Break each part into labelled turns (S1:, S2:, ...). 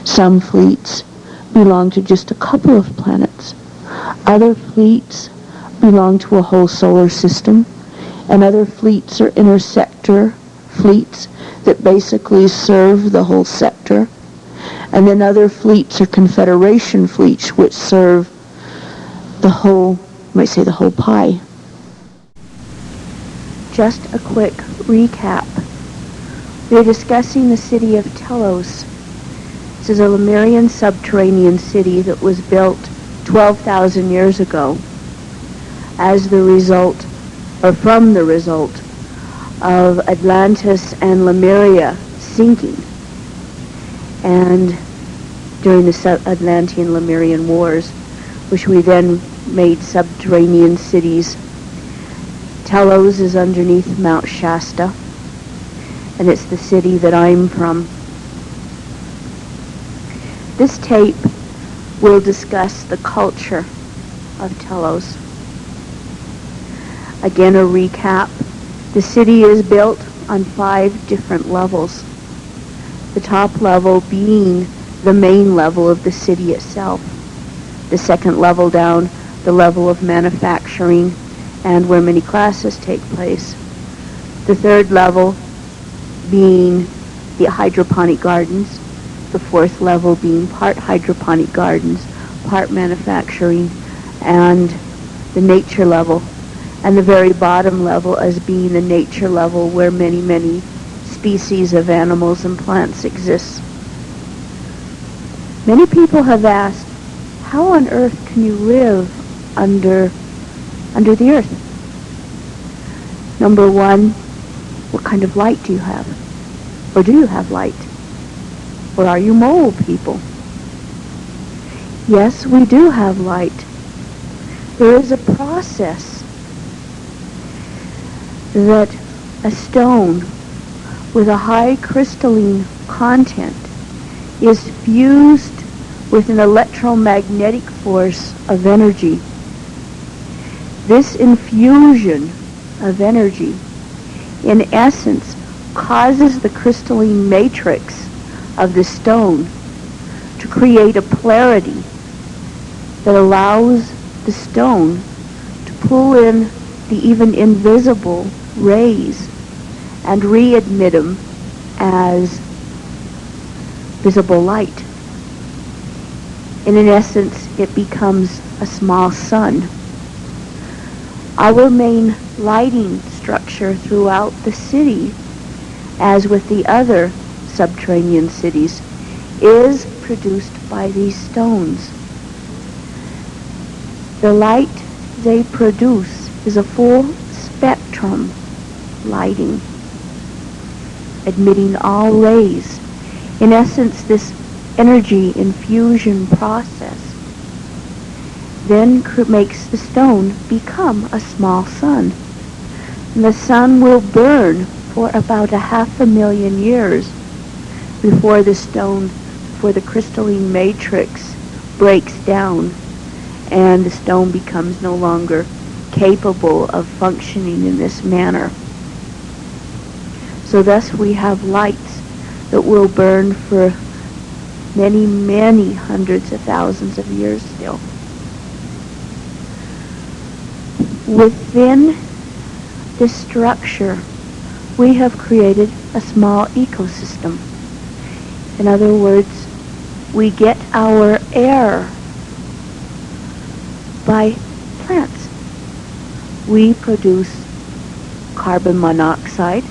S1: Some fleets belong to just a couple of planets. Other fleets belong to a whole solar system, and other fleets are intersector fleets that basically serve the whole sector. And then other fleets are confederation fleets which serve the whole, you might say the whole pie. Just a quick recap. We're discussing the city of Telos. This is a Lemurian subterranean city that was built 12,000 years ago as the result, or from the result, of Atlantis and Lemuria sinking. And during the Atlantean Lemurian Wars, which we then made subterranean cities. Telos is underneath Mount Shasta, and it's the city that I'm from. This tape will discuss the culture of Telos. Again, a recap. The city is built on 5 different levels. The top level being the main level of the city itself. The second level down, the level of manufacturing and where many classes take place. The third level being the hydroponic gardens. The fourth level being part hydroponic gardens, part manufacturing, and the nature level. And the very bottom level as being the nature level where many, many species of animals and plants exist. Many people have asked, how on earth can you live under the earth? Number one, what kind of light do you have? Or do you have light? Or are you mole people? Yes, we do have light. There is a process that a stone with a high crystalline content is fused with an electromagnetic force of energy. This infusion of energy, in essence, causes the crystalline matrix of the stone to create a polarity that allows the stone to pull in the even invisible rays and readmit them as visible light. And in essence, it becomes a small sun. Our main lighting structure throughout the city, as with the other subterranean cities, is produced by these stones. The light they produce is a full spectrum lighting, admitting all rays. In essence, this energy infusion process then makes the stone become a small sun. And the sun will burn for about 500,000 years before the crystalline matrix breaks down and the stone becomes no longer capable of functioning in this manner. So thus we have lights that will burn for many, many hundreds of thousands of years still. Within this structure, we have created a small ecosystem. In other words, we get our air by plants. We produce carbon monoxide,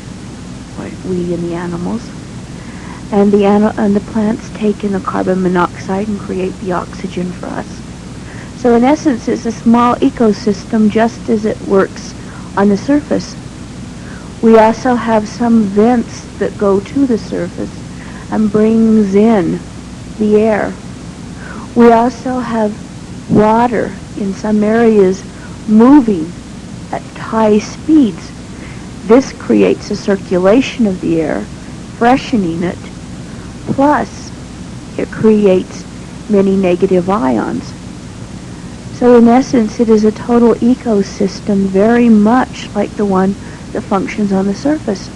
S1: or we and the animals, and the plants take in the carbon monoxide and create the oxygen for us. So in essence, it's a small ecosystem just as it works on the surface. We also have some vents that go to the surface and brings in the air. We also have water in some areas moving at high speeds. This creates a circulation of the air, freshening it, plus it creates many negative ions. So in essence, it is a total ecosystem very much like the one that functions on the surface.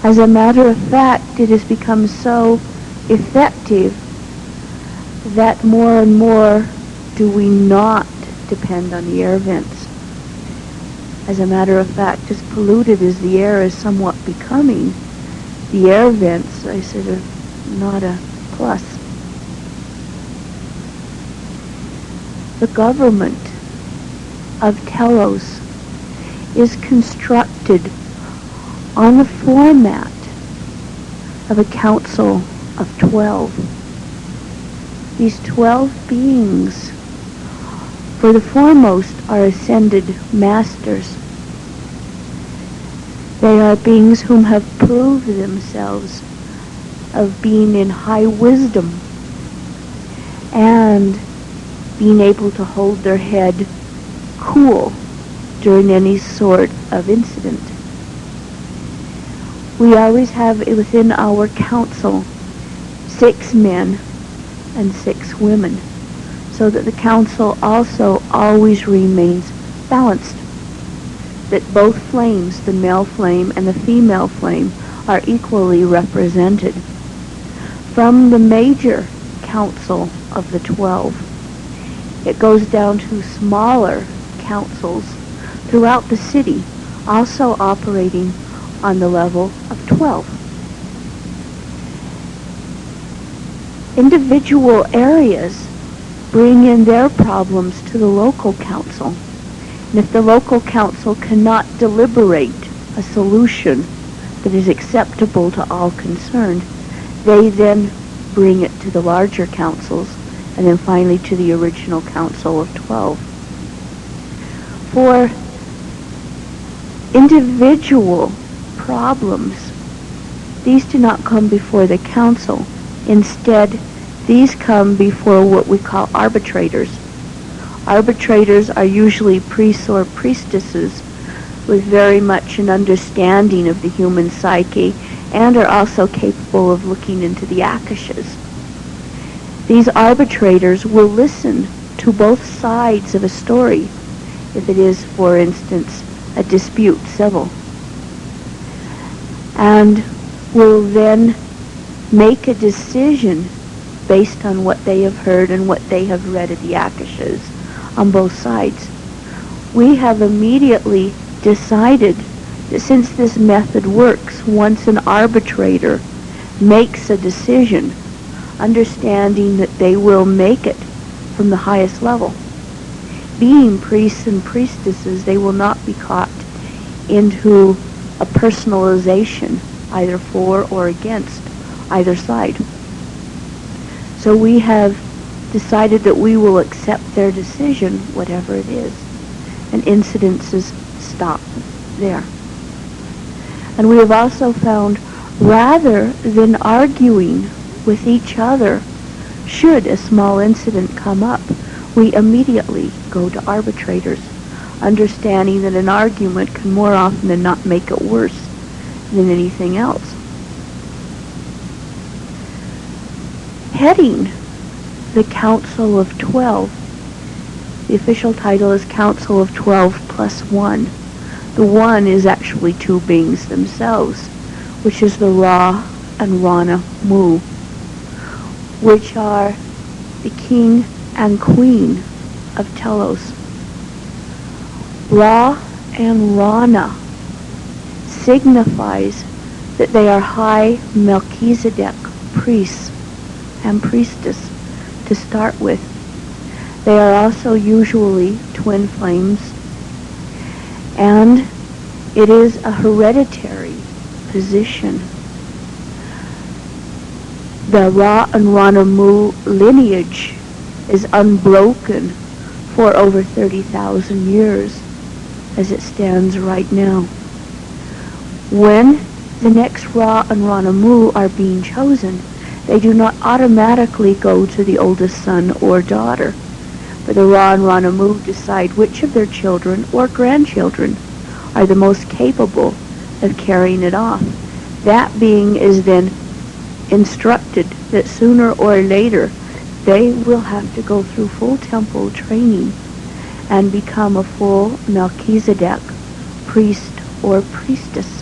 S1: As a matter of fact, it has become so effective that more and more do we not depend on the air vents. As a matter of fact, as polluted as the air is somewhat becoming, the air vents, I said, are not a plus. The government of Telos is constructed on the format of a council of 12. These 12 beings, for the foremost, are ascended masters. They are beings whom have proved themselves of being in high wisdom and being able to hold their head cool during any sort of incident. We always have within our council 6 men and 6 women, so that the council also always remains balanced, that both flames, the male flame and the female flame, are equally represented. From the major council of the 12, it goes down to smaller councils throughout the city, also operating on the level of 12. Individual areas bring in their problems to the local council. And if the local council cannot deliberate a solution that is acceptable to all concerned, they then bring it to the larger councils and then finally to the original council of 12. For individual problems, these do not come before the council. Instead, these come before what we call arbitrators. Arbitrators are usually priests or priestesses with very much an understanding of the human psyche and are also capable of looking into the akashas. These arbitrators will listen to both sides of a story, if it is, for instance, a dispute civil, and will then make a decision based on what they have heard and what they have read at the akashas on both sides. We have immediately decided that since this method works, once an arbitrator makes a decision, understanding that they will make it from the highest level. Being priests and priestesses, they will not be caught into a personalization, either for or against either side. So we have decided that we will accept their decision, whatever it is, and incidences stop there. And we have also found, rather than arguing with each other, should a small incident come up, we immediately go to arbitrators, understanding that an argument can more often than not make it worse than anything else. Heading the Council of 12, the official title is Council of 12 plus 1. The 1 is actually 2 beings themselves, which is the Ra and Rana Mu, which are the king and queen of Telos. Ra and Rana signifies that they are high Melchizedek priests and priestess to start with. They are also usually twin flames, and it is a hereditary position. The Ra and Rana Mu lineage is unbroken for over 30,000 years as it stands right now. When the next Ra and Rana Mu are being chosen, they do not automatically go to the oldest son or daughter, but the Ra and Rana Mu decide which of their children or grandchildren are the most capable of carrying it off. That being is then instructed that sooner or later they will have to go through full temple training and become a full Melchizedek priest or priestess.